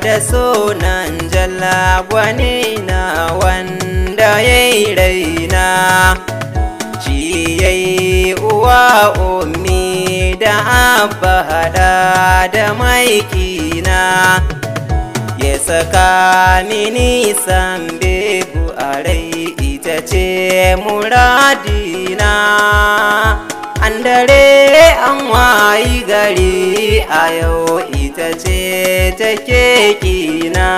da sunan jalla gwani na wanda ya yi raina, shi ya yi uwa ummi da abba hada da maikina, ya saka mini san bebu a rai ita ce muradina. An dare an wayi gari a yau ita ce take kina.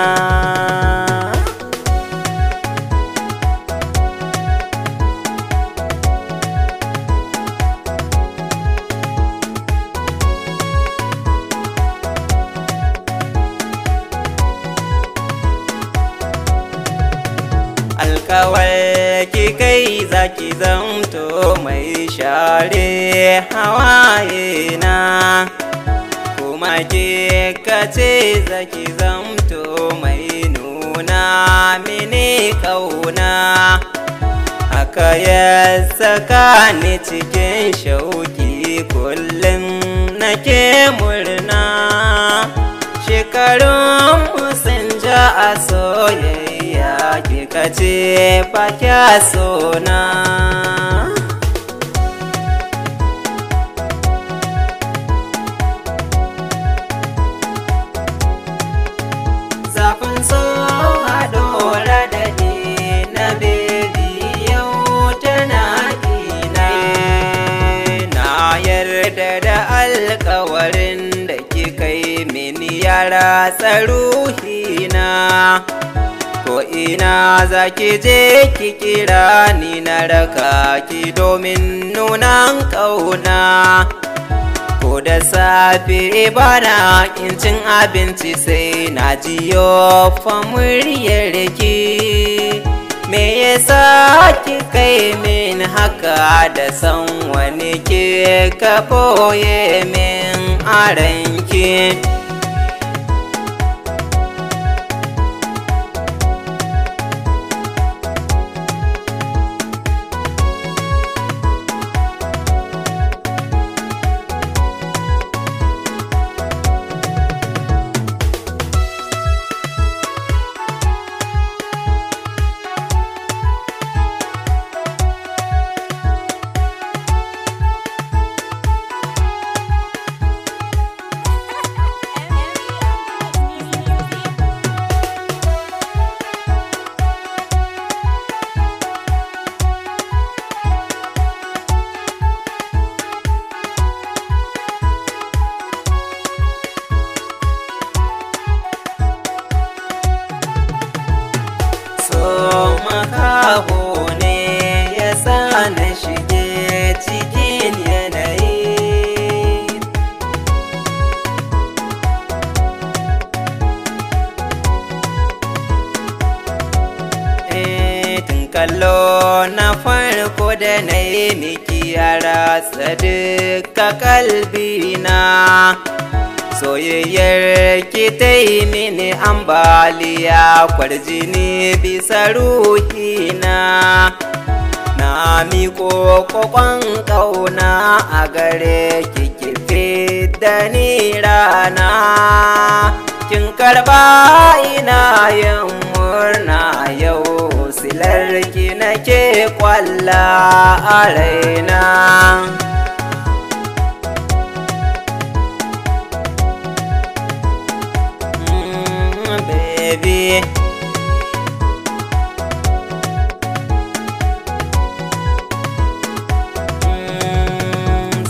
Alkawar ki kai zaki zamto mai share hawaye na, kuma ki kace zaki zamto mai nuna mini kauna. Haka ya saka ni cikin shauki kullum nake murna, shekarun sun ja a soyayya kika ce ba kya sona. Zafin so a dora da ni na bebi yau tana ina. Na yarda da alkawarin da kika yi mini yara tsaruhina. Ko ina za ki je ki kira ni na raka ki domin nunan ƙauna. Ko da safe bana kin cin abinci sai na jiyo fa muryar ki. Me yasa ki kai min haka da san wani ke ka boye min a ranki. Makaho ne ya sa na shige cikin yanayi. Tun kallo na farko da na yi miki yara duka kalbina. Soyayyar ki ta yi mini ambaliya kwarjini bisa ruhina. Na miko kokon ƙauna a gare ki ki da ni rana. Kin karba ina yin murna yau silar ki nake kwalla a raina. Baby,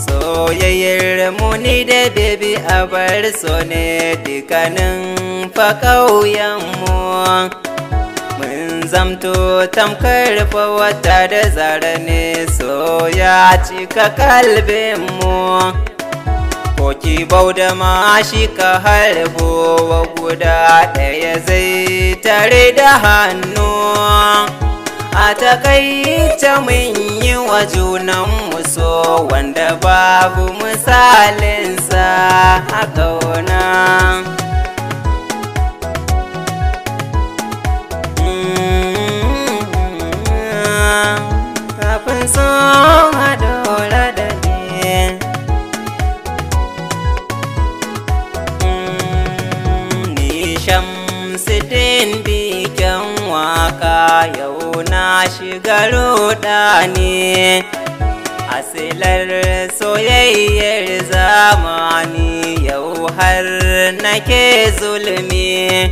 soyayyar muni da baby a bar so ne dukkanin fa ƙauyenmu. Mun zamto tamkar fa wata da zara ne, so ya cika kalbinmu. Ko ki bauda ma shi ka harbo wa guda ɗaya zai tare da hannu. A takaice mun yi wa junanmu so wanda babu misalinsa a ƙauna. Kafin so a dora da ni bani asilar soyayyar zamani yau har nake zulmi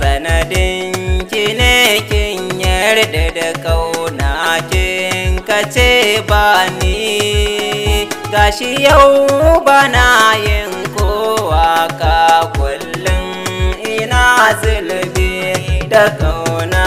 sanadin ki ne kin yarda da kauna kin kace bani gashi yau bana yin kowa ka kullum ina zulmi da kauna